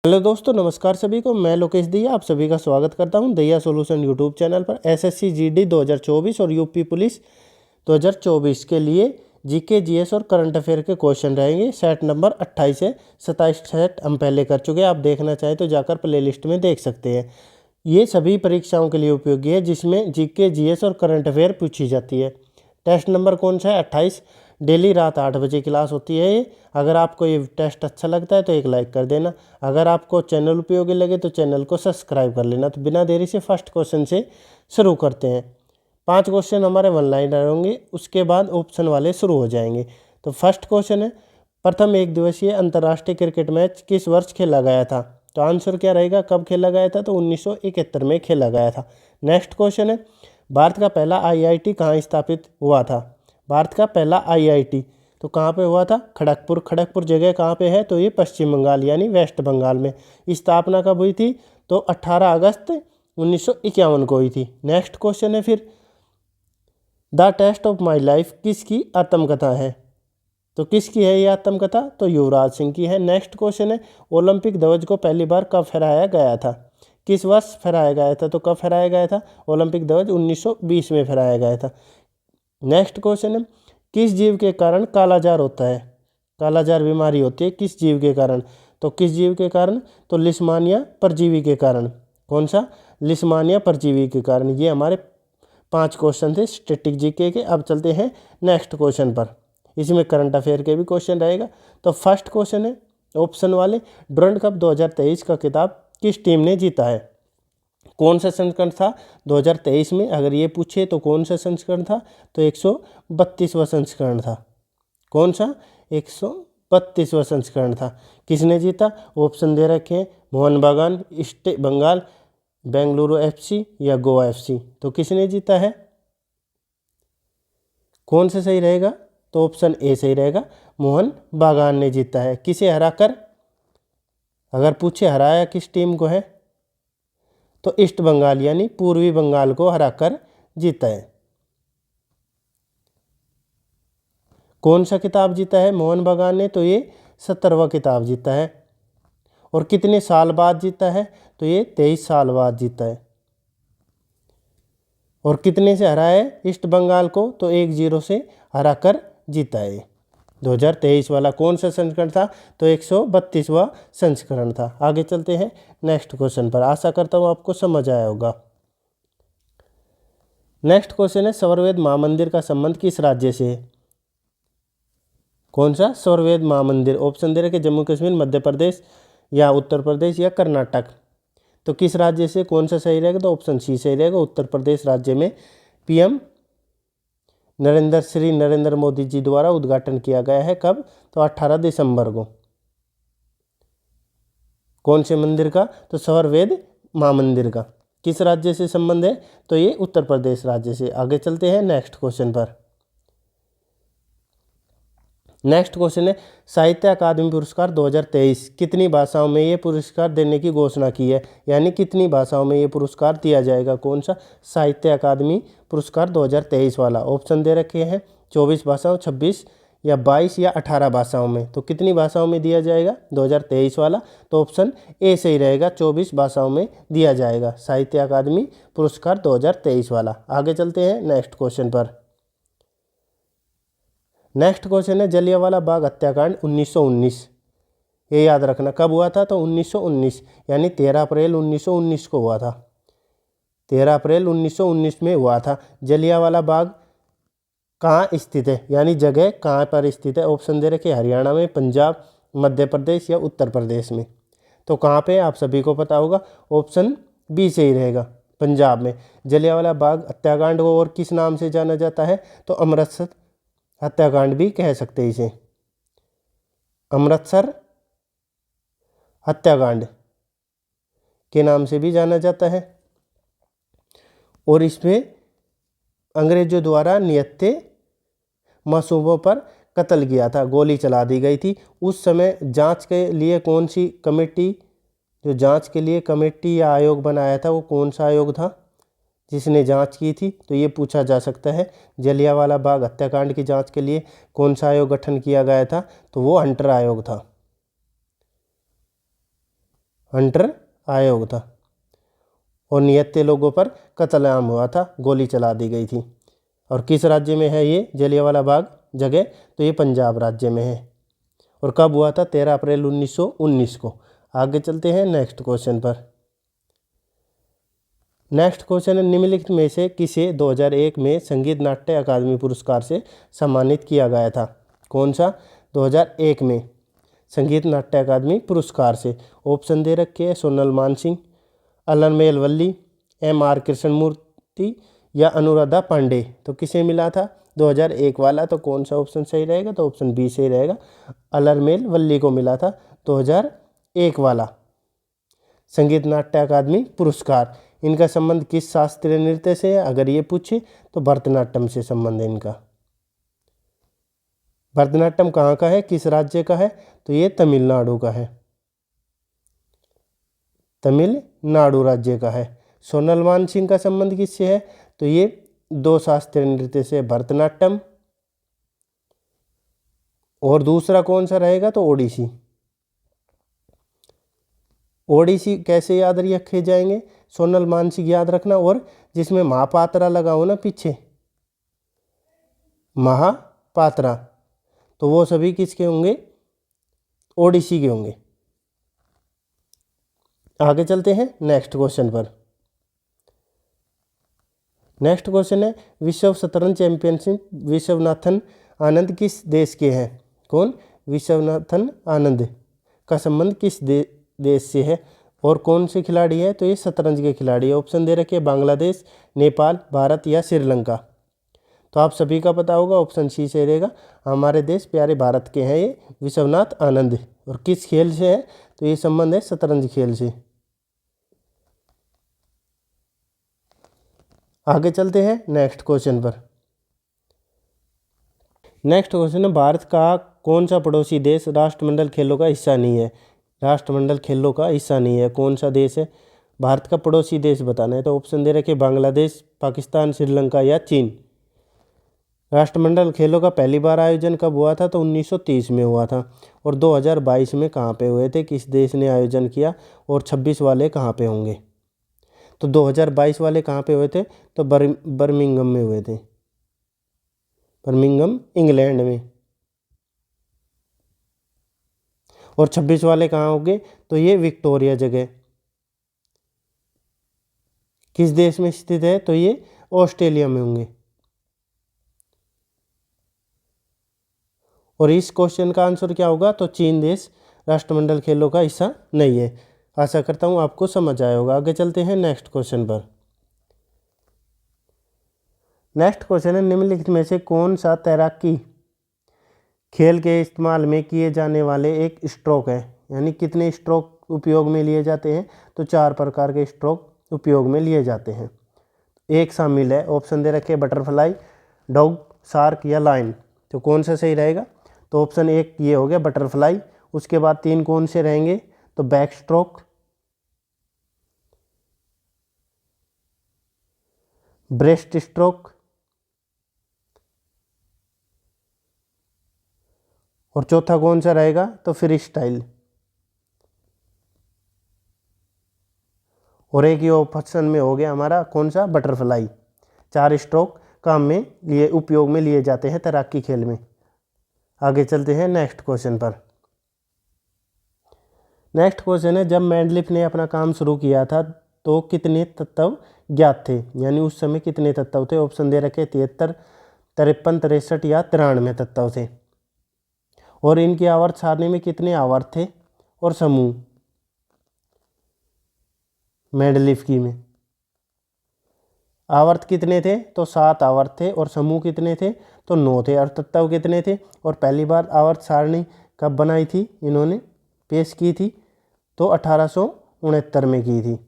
Hello दोस्तों, नमस्कार सभी को। मैं लोकेश दैया आप सभी का स्वागत करता हूं दैया सॉल्यूशन यूट्यूब चैनल पर। एसएससी जीडी 2024 और यूपी पुलिस 2024 के लिए जीके जीएस और करंट अफेयर के क्वेश्चन रहेंगे। सेट नंबर 28 से 27 सेट हम पहले कर चुके हैं। आप देखना चाहें तो जाकर प्लेलिस्ट में देख सकते हैं। ये सभी परीक्षाओं के लिए उपयोगी है जिसमें जीके जीएस और करंट अफेयर पूछी जाती है। टेस्ट नंबर कौन सा है? 28। डेली रात 8 बजे क्लास होती है ये। अगर आपको ये टेस्ट अच्छा लगता है तो एक लाइक कर देना। अगर आपको चैनल उपयोगी लगे तो चैनल को सब्सक्राइब कर लेना। तो बिना देरी से फर्स्ट क्वेश्चन से शुरू करते हैं। 5 क्वेश्चन हमारे वन लाइनर होंगे, उसके बाद ऑप्शन वाले शुरू हो जाएंगे। तो फर्स्ट क्वेश्चन है, प्रथम एक दिवसीय अंतर्राष्ट्रीय क्रिकेट मैच किस वर्ष खेला गया था? तो आंसर क्या रहेगा? कब खेला गया था? तो 1971 में खेला गया था। नेक्स्ट क्वेश्चन है, भारत का पहला आईआईटी कहाँ स्थापित हुआ था? भारत का पहला आईआईटी तो कहाँ पे हुआ था? खड़गपुर। खड़गपुर जगह कहाँ पे है? तो ये पश्चिम बंगाल यानी वेस्ट बंगाल में। स्थापना कब हुई थी? तो 18 अगस्त 1951 को हुई थी। नेक्स्ट क्वेश्चन है फिर, the test of my life किसकी आत्मकथा है? तो किसकी है ये आत्मकथा? तो युवराज सिंह की है। नेक्स्ट क्वेश्चन है, ओलंपिक ध्वज को पहली बार कब फहराया गया था? किस वर्ष फहराया गया था? तो कब फहराया गया था? ओलंपिक ध्वज 1920 में फहराया गया था। नेक्स्ट क्वेश्चन है, किस जीव के कारण कालाजार होता है? कालाजार बीमारी होती है किस जीव के कारण? तो किस जीव के कारण? तो लिस्मानिया परजीवी के कारण। कौन सा? लिस्मानिया परजीवी के कारण। ये हमारे 5 क्वेश्चन थे स्टैटिक जीके के। अब चलते हैं नेक्स्ट क्वेश्चन पर। इसमें करंट अफेयर के भी क्वेश्चन रहेगा। तो फर्स्ट क्वेश्चन है ऑप्शन वाले, डुरंड कप 2023 का खिताब किस टीम ने जीता है? कौन सा संस्करण था 2023 में? अगर ये पूछे तो कौन सा संस्करण था? तो 132वां संस्करण था। कौन सा? 132वां संस्करण था। किसने जीता? ऑप्शन दे रखे हैं, मोहन बागान, ईस्ट बंगाल, बेंगलुरु एफसी या गोवा एफसी। तो किसने जीता है? कौन सा सही रहेगा? तो ऑप्शन ए सही रहेगा, मोहन बागान ने जीता है। किसे हराकर? अगर पूछे हराया किस टीम को है तो ईस्ट बंगाल यानी पूर्वी बंगाल को हराकर जीता है। कौन सा खिताब जीता है मोहन बागान ने? तो ये 70वां खिताब जीता है। और कितने साल बाद जीता है? तो ये 23 साल बाद जीता है। और कितने से हराया है ईस्ट बंगाल को? तो 1-0 से हराकर जीता है। 2023 वाला कौन सा संस्करण था? तो 132वां संस्करण था। आगे चलते हैं नेक्स्ट क्वेश्चन पर। आशा करता हूँ आपको समझ आया होगा। नेक्स्ट क्वेश्चन है, स्वरवेद महामंदिर का संबंध किस राज्य से है? कौन सा? स्वरवेद महामंदिर। ऑप्शन दे रखे, जम्मू कश्मीर, मध्य प्रदेश या उत्तर प्रदेश या कर्नाटक। तो किस राज्य से? कौन सा सही रहेगा? तो ऑप्शन सी सही रहेगा, उत्तर प्रदेश राज्य में पीएम नरेंद्र मोदी जी द्वारा उद्घाटन किया गया है। कब? तो 18 दिसंबर को। कौन से मंदिर का? तो स्वरवेद महामंदिर का। किस राज्य से संबंध है? तो ये उत्तर प्रदेश राज्य से। आगे चलते हैं नेक्स्ट क्वेश्चन पर। नेक्स्ट क्वेश्चन है, साहित्य अकादमी पुरस्कार 2023 कितनी भाषाओं में ये पुरस्कार देने की घोषणा की है? यानी कितनी भाषाओं में ये पुरस्कार दिया जाएगा? कौन सा? साहित्य अकादमी पुरस्कार 2023 वाला। ऑप्शन दे रखे हैं, 24 भाषाओं, 26 या 22 या 18 भाषाओं में। तो कितनी भाषाओं में दिया जाएगा 2023 वाला? तो ऑप्शन ए सही रहेगा, 24 भाषाओं में दिया जाएगा साहित्य अकादमी पुरस्कार 2023 वाला। आगे चलते हैं नेक्स्ट क्वेश्चन पर। नेक्स्ट क्वेश्चन है, जलियांवाला बाग हत्याकांड 1919, ये याद रखना कब हुआ था? तो 1919 यानी 13 अप्रैल 1919 को हुआ था। 13 अप्रैल 1919 में हुआ था। जलियांवाला बाग कहाँ स्थित है यानी जगह कहाँ पर स्थित है? ऑप्शन दे रखे, हरियाणा में, पंजाब, मध्य प्रदेश या उत्तर प्रदेश में। तो कहाँ पे? आप सभी को पता होगा, ऑप्शन बी सही रहेगा, पंजाब में। जलियांवाला बाग हत्याकांड को और किस नाम से जाना जाता है? तो अमृतसर हत्याकांड भी कह सकते हैं इसे। अमृतसर हत्याकांड के नाम से भी जाना जाता है। और इसमें अंग्रेजों द्वारा निहत्थे मासूमों पर कत्ल किया था, गोली चला दी गई थी। उस समय जांच के लिए कौन सी कमेटी, जो जांच के लिए कमेटी या आयोग बनाया था, वो कौन सा आयोग था जिसने जांच की थी? तो ये पूछा जा सकता है, जलियांवाला बाग हत्याकांड की जांच के लिए कौन सा आयोग गठन किया गया था? तो वो हंटर आयोग था। हंटर आयोग था। और निहत्थे लोगों पर कत्लेआम हुआ था, गोली चला दी गई थी। और किस राज्य में है ये जलियांवाला बाग जगह? तो ये पंजाब राज्य में है। और कब हुआ था? 13 अप्रैल 1919 को। आगे चलते हैं नेक्स्ट क्वेश्चन पर। नेक्स्ट क्वेश्चन है, निम्नलिखित में से किसे 2001 में संगीत नाट्य अकादमी पुरस्कार से सम्मानित किया गया था? कौन सा? 2001 में संगीत नाट्य अकादमी पुरस्कार से। ऑप्शन दे रखे हैं, सोनल मानसिंह, अलरमेल वल्ली, M.R. कृष्णमूर्ति या अनुराधा पांडे। तो किसे मिला था 2001 वाला? तो कौन सा ऑप्शन सही रहेगा? तो ऑप्शन बी सही रहेगा, अलरमेल वल्ली को मिला था 2001 वाला संगीत नाट्य अकादमी पुरस्कार। इनका संबंध किस शास्त्रीय नृत्य से है? अगर ये पूछे तो भरतनाट्यम से संबंध है इनका। भरतनाट्यम कहाँ का है, किस राज्य का है? तो ये तमिलनाडु का है, तमिलनाडु राज्य का है। सोनल मानसिंह का संबंध किससे है? तो ये दो शास्त्रीय नृत्य से, भरतनाट्यम और दूसरा कौन सा रहेगा? तो ओडिसी। ओडिसी कैसे याद रखे जाएंगे? सोनल मानसिंह याद रखना, और जिसमें महापात्रा लगा हो ना पीछे, महापात्रा, तो वो सभी किसके होंगे? ओडिसी के होंगे। आगे चलते हैं नेक्स्ट क्वेश्चन पर। नेक्स्ट क्वेश्चन है, विश्व शतरंज चैंपियनशिप विश्वनाथन आनंद किस देश के हैं? कौन? विश्वनाथन आनंद का संबंध किस देश से है और कौन से खिलाड़ी है? तो ये शतरंज के खिलाड़ी है। ऑप्शन दे रखे बांग्लादेश, नेपाल, भारत या श्रीलंका। तो आप सभी का पता होगा, ऑप्शन सी से रहेगा, हमारे देश प्यारे भारत के हैं ये विश्वनाथ आनंद। और किस खेल से है? तो ये संबंध है शतरंज खेल से। आगे चलते हैं नेक्स्ट क्वेश्चन पर। नेक्स्ट क्वेश्चन है, भारत का कौन सा पड़ोसी देश राष्ट्रमंडल खेलों का हिस्सा नहीं है? राष्ट्रमंडल खेलों का हिस्सा नहीं है, कौन सा देश है? भारत का पड़ोसी देश बताना है। तो ऑप्शन दे रखे बांग्लादेश, पाकिस्तान, श्रीलंका या चीन। राष्ट्रमंडल खेलों का पहली बार आयोजन कब हुआ था? तो 1930 में हुआ था। और 2022 में कहाँ पे हुए थे, किस देश ने आयोजन किया? और 26 वाले कहाँ पे होंगे? तो 2022 वाले कहाँ पे हुए थे? तो बर्मिंघम में हुए थे, बर्मिंघम इंग्लैंड में। और 26 वाले कहाँ होंगे? तो ये विक्टोरिया जगह किस देश में स्थित है? तो ये ऑस्ट्रेलिया में होंगे। और इस क्वेश्चन का आंसर क्या होगा? तो चीन देश राष्ट्रमंडल खेलों का हिस्सा नहीं है। आशा करता हूँ आपको समझ आया होगा। आगे चलते हैं नेक्स्ट क्वेश्चन पर। नेक्स्ट क्वेश्चन है, निम्नलिखित में से कौन सा तैराकी खेल के इस्तेमाल में किए जाने वाले एक स्ट्रोक है? यानी कितने स्ट्रोक उपयोग में लिए जाते हैं? तो 4 प्रकार के स्ट्रोक उपयोग में लिए जाते हैं। एक शामिल है, ऑप्शन दे रखे बटरफ्लाई, डॉग, शार्क या लाइन। तो कौन सा सही रहेगा? तो ऑप्शन एक ये हो गया बटरफ्लाई। उसके बाद 3 कौन से रहेंगे? तो बैक स्ट्रोक, ब्रेस्ट स्ट्रोक और चौथा कौन सा रहेगा? तो फ्री स्टाइल। और एक ये ऑप्शन में हो गया हमारा कौन सा? बटरफ्लाई। 4 स्ट्रोक काम में लिए उपयोग में लिए जाते हैं तैराकी खेल में। आगे चलते हैं नेक्स्ट क्वेश्चन पर। नेक्स्ट क्वेश्चन है, जब मैंडलिफ ने अपना काम शुरू किया था तो कितने तत्व ज्ञात थे? यानी उस समय कितने तत्व थे? ऑप्शन दे रखे 73, 53, 63 या 93 तत्व थे। और इनकी आवर्त सारणी में कितने आवर्त थे और समूह मैंडलिफ की में? आवर्त कितने थे? तो 7 आवर्त थे। और समूह कितने थे? तो 9 थे। और तत्व कितने थे? और पहली बार आवर्त सारणी कब बनाई थी, इन्होंने पेश की थी? तो 1869 में की थी।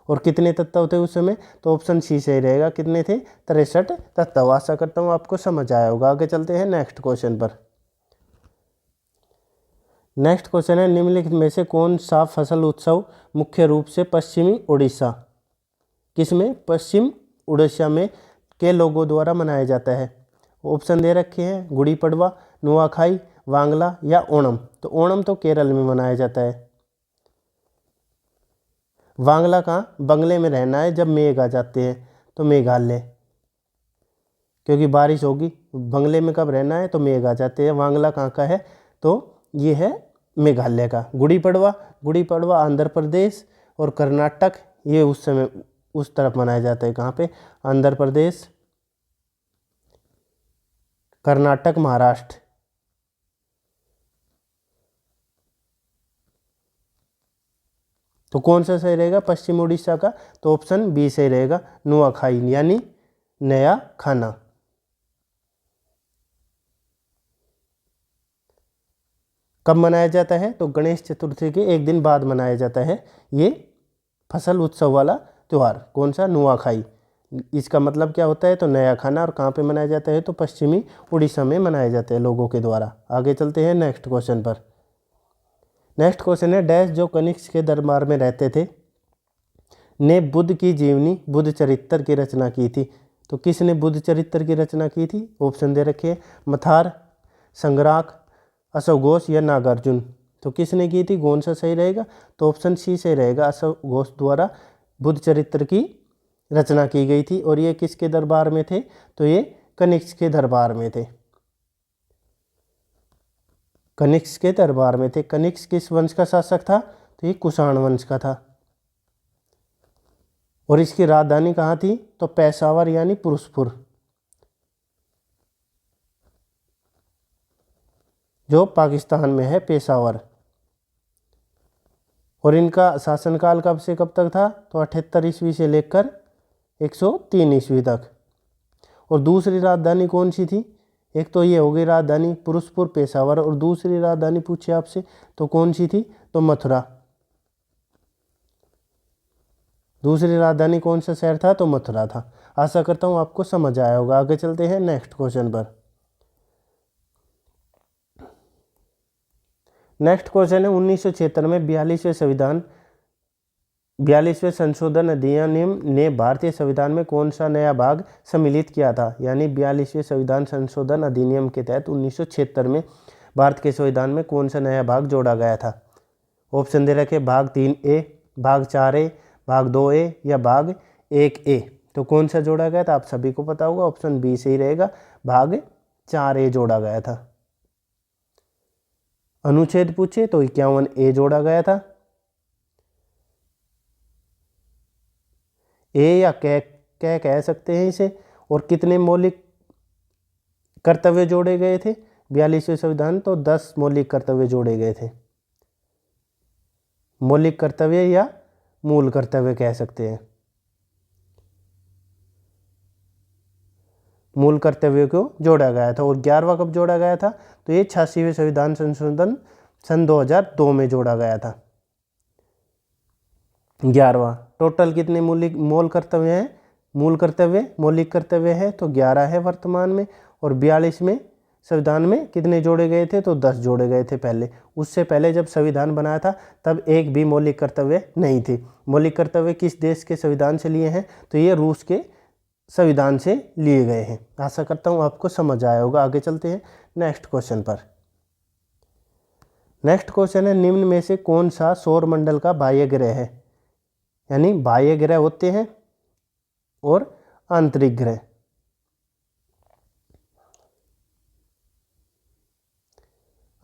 और कितने तत्व थे उस समय? तो ऑप्शन सी सही रहेगा, कितने थे? 63 तत्व। आशा करता हूँ आपको समझ आया होगा। आगे चलते हैं नेक्स्ट क्वेश्चन पर। नेक्स्ट क्वेश्चन है, निम्नलिखित में से कौन सा फसल उत्सव मुख्य रूप से पश्चिमी उड़ीसा, किसमें? पश्चिम उड़ीसा में के लोगों द्वारा मनाया जाता है? ऑप्शन दे रखे हैं गुड़ी पड़वा, नुआखाई, वांगला या ओणम। तो ओणम तो केरल में मनाया जाता है। वांगला कहाँ, बंगले में रहना है जब मेघ आ जाते हैं, तो मेघालय, क्योंकि बारिश होगी। बंगले में कब रहना है, तो मेघ आ जाते हैं। वांगला कहाँ का है, तो ये है मेघालय का। गुड़ी पड़वा, गुड़ी पड़वा आंध्र प्रदेश और कर्नाटक, ये उस समय उस तरफ मनाया जाता है। कहाँ पे, आंध्र प्रदेश, कर्नाटक, महाराष्ट्र। तो कौन सा सही रहेगा, पश्चिम उड़ीसा का, तो ऑप्शन बी सही रहेगा, नुआखाई यानी नया खाना। कब मनाया जाता है, तो गणेश चतुर्थी के एक दिन बाद मनाया जाता है ये फसल उत्सव वाला त्यौहार। कौन सा, नुआखाई। इसका मतलब क्या होता है, तो नया खाना। और कहाँ पे मनाया जाता है, तो पश्चिमी उड़ीसा में मनाया जाता है लोगों के द्वारा। आगे चलते हैं नेक्स्ट क्वेश्चन पर। नेक्स्ट क्वेश्चन है, डैश जो कनिष्क के दरबार में रहते थे ने बुद्ध की जीवनी बुद्ध चरित्र की रचना की थी। तो किसने बुद्ध चरित्र की रचना की थी, ऑप्शन दे रखे, मथार, संग्राक, अश्वघोष या नागार्जुन। तो किसने की थी, कौन सा सही रहेगा, तो ऑप्शन सी सही रहेगा, अश्वघोष द्वारा बुद्ध चरित्र की रचना की गई थी। और ये किसके दरबार में थे, तो ये कनिष्क के दरबार में थे, कनिष्क के दरबार में थे। कनिष्क किस वंश का शासक था, तो ये कुषाण वंश का था। और इसकी राजधानी कहाँ थी, तो पेशावर यानी पुरुषपुर, जो पाकिस्तान में है, पेशावर। और इनका शासनकाल कब से कब तक था, तो 78 ईस्वी से लेकर 103 ईस्वी तक। और दूसरी राजधानी कौन सी थी, एक तो ये हो गई राजधानी पुरुषपुर, पेशावर, और दूसरी राजधानी पूछे आपसे तो कौन सी थी, तो मथुरा। दूसरी राजधानी कौन सा शहर था, तो मथुरा था। आशा करता हूँ आपको समझ आया होगा। आगे चलते हैं नेक्स्ट क्वेश्चन पर। नेक्स्ट क्वेश्चन है, 1976 में 42वें संशोधन अधिनियम ने भारतीय संविधान में कौन सा नया भाग सम्मिलित किया था। यानी 42वें संविधान संशोधन अधिनियम के तहत 1976 में भारत के संविधान में कौन सा नया भाग जोड़ा गया था। ऑप्शन दे रखे, भाग 3A, भाग 4A, भाग 2A या भाग 1A। तो कौन सा जोड़ा गया था, आप सभी को पता होगा, ऑप्शन बी सही रहेगा, भाग 4A जोड़ा गया था। अनुच्छेद पूछे तो 51A जोड़ा गया था। ए या कह सकते हैं इसे। और कितने मौलिक कर्तव्य जोड़े गए थे 42वें संविधान, तो 10 मौलिक कर्तव्य जोड़े गए थे। मौलिक कर्तव्य या मूल कर्तव्य कह सकते हैं। मूल कर्तव्य को जोड़ा गया था। और 11वां कब जोड़ा गया था, तो ये 86वें संविधान संशोधन सन 2002 में जोड़ा गया था। 11वां। टोटल कितने मूल कर्तव्य हैं, मूल कर्तव्य मौलिक कर्तव्य है तो 11 है वर्तमान में। और 42 में संविधान में कितने जोड़े गए थे, तो 10 जोड़े गए थे पहले। उससे पहले जब संविधान बनाया था तब एक भी मौलिक कर्तव्य नहीं थे। मौलिक कर्तव्य किस देश के संविधान से लिए हैं, तो ये रूस के संविधान से लिए गए हैं। आशा करता हूँ आपको समझ आया होगा। आगे चलते हैं नेक्स्ट क्वेश्चन पर। नेक्स्ट क्वेश्चन है, निम्न में से कौन सा सौर मंडल का बाह्य ग्रह है। यानी बाह्य ग्रह होते हैं और आंतरिक ग्रह।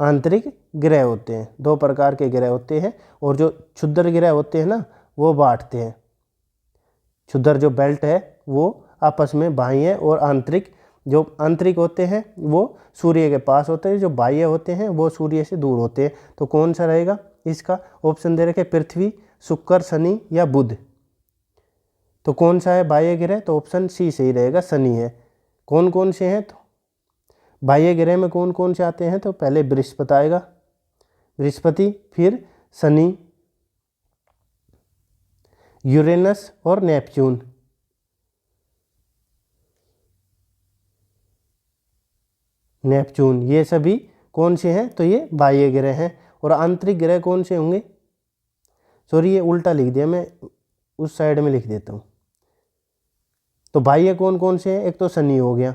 आंतरिक ग्रह होते हैं, दो प्रकार के ग्रह होते हैं। और जो क्षुद्र ग्रह होते हैं ना, वो बांटते हैं। क्षुद्र जो बेल्ट है वो आपस में बाह्य और आंतरिक। जो आंतरिक होते हैं वो सूर्य के पास होते हैं, जो बाह्य होते हैं वो सूर्य से दूर होते हैं। तो कौन सा रहेगा इसका, ऑप्शन दे रखे, पृथ्वी, शुक्र, शनि या बुध। तो कौन सा है बाह्य ग्रह, तो ऑप्शन सी सही रहेगा, शनि है। कौन कौन से हैं, तो बाह्य ग्रह में कौन कौन से आते हैं, तो पहले बृहस्पति आएगा, बृहस्पति, फिर शनि, यूरेनस और नेपच्यून। नेपच्यून ये सभी कौन से हैं, तो ये बाह्य ग्रह हैं। और आंतरिक ग्रह कौन से होंगे, सॉरी ये उल्टा लिख दिया मैं, उस साइड में लिख देता हूँ। तो बाह्य कौन कौन से हैं, एक तो शनि हो गया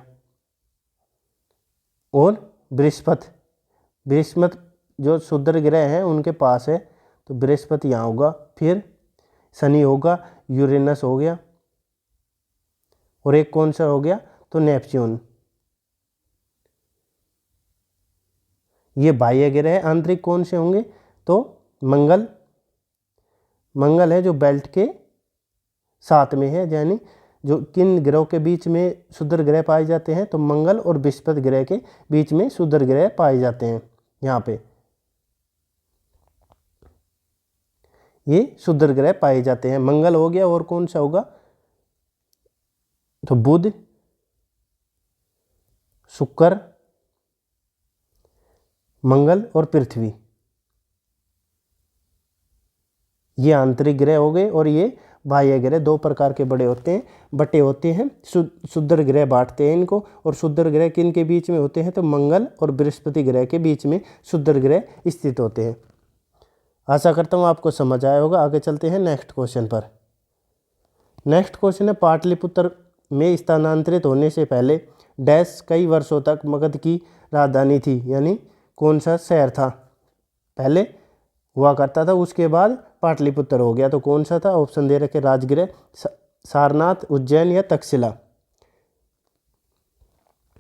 और बृहस्पति। बृहस्पति जो क्षुद्र ग्रह हैं उनके पास है, तो बृहस्पति यहाँ होगा। फिर शनि होगा, यूरेनस हो गया, और एक कौन सा हो गया तो नेपच्यून। ये बाह्य ग्रह। आंतरिक कौन से होंगे तो मंगल, मंगल है जो बेल्ट के साथ में है, यानी जो किन ग्रहों के बीच में क्षुद्र ग्रह पाए जाते हैं तो मंगल और बृहस्पति ग्रह के बीच में क्षुद्र ग्रह पाए जाते हैं। यहाँ पे ये क्षुद्र ग्रह पाए जाते हैं। मंगल हो गया, और कौन सा होगा तो बुध, शुक्र, मंगल और पृथ्वी, ये आंतरिक ग्रह हो गए। और ये बाह्य ग्रह दो प्रकार के बड़े होते हैं, बटे होते हैं, क्षुद्र ग्रह बांटते हैं इनको। और क्षुद्र ग्रह किन के बीच में होते हैं तो मंगल और बृहस्पति ग्रह के बीच में क्षुद्र ग्रह स्थित होते हैं। आशा करता हूँ आपको समझ आया होगा। आगे चलते हैं नेक्स्ट क्वेश्चन पर। नेक्स्ट क्वेश्चन है, पाटलिपुत्र में स्थानांतरित होने से पहले डैश कई वर्षों तक मगध की राजधानी थी, यानी कौन सा शहर था पहले हुआ करता था, उसके बाद पाटलिपुत्र हो गया, तो कौन सा था। ऑप्शन दे रखे राजगृह, सारनाथ, उज्जैन या तक्षशिला।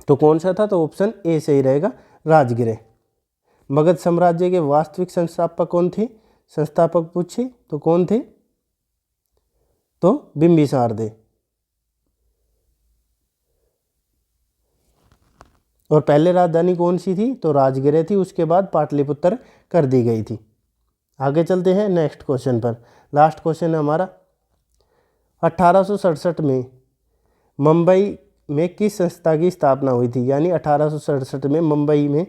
तो कौन सा था तो ऑप्शन ए सही रहेगा, राजगृह। मगध साम्राज्य के वास्तविक संस्थापक कौन थे, संस्थापक पूछे तो कौन थे तो बिंबिसार थे। और पहले राजधानी कौन सी थी तो राजगृह थी, उसके बाद पाटलिपुत्र कर दी गई थी। आगे चलते हैं नेक्स्ट क्वेश्चन पर। लास्ट क्वेश्चन है हमारा, 1867 में मुंबई में किस संस्था की स्थापना हुई थी, यानी 1867 में मुंबई में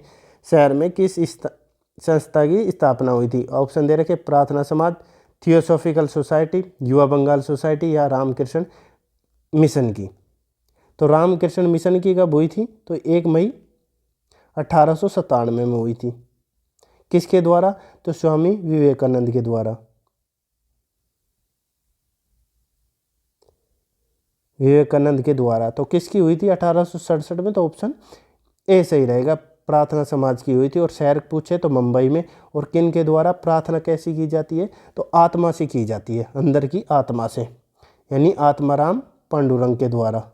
शहर में किस संस्था की स्थापना हुई थी। ऑप्शन दे रखे प्रार्थना समाज, थियोसॉफिकल सोसाइटी, युवा बंगाल सोसाइटी या रामकृष्ण मिशन की। तो रामकृष्ण मिशन की कब हुई थी तो 1 मई 1897 में हुई थी। किसके द्वारा तो स्वामी विवेकानंद के द्वारा। विवेकानंद के द्वारा। तो किसकी हुई थी 1867 में तो ऑप्शन ए सही रहेगा, प्रार्थना समाज की हुई थी। और शहर पूछे तो मुंबई में। और किन के द्वारा प्रार्थना कैसी की जाती है तो आत्मा से की जाती है, अंदर की आत्मा से, यानी आत्माराम पांडुरंग के द्वारा,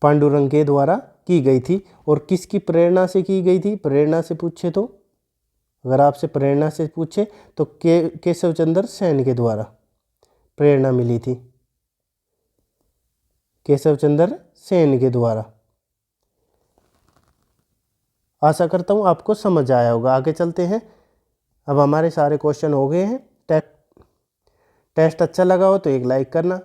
पांडुरंग के द्वारा की गई थी। और किसकी प्रेरणा से की गई थी, प्रेरणा से पूछे तो, अगर आपसे प्रेरणा से पूछे तो केशव चंद्र सेन के द्वारा प्रेरणा मिली थी, केशव चंद्र सेन के द्वारा। आशा करता हूँ आपको समझ आया होगा। आगे चलते हैं। अब हमारे सारे क्वेश्चन हो गए हैं। टेस्ट अच्छा लगा हो तो एक लाइक करना,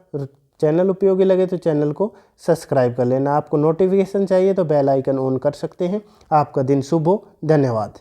चैनल उपयोगी लगे तो चैनल को सब्सक्राइब कर लेना। आपको नोटिफिकेशन चाहिए तो बेल आइकन ऑन कर सकते हैं। आपका दिन शुभ हो। धन्यवाद।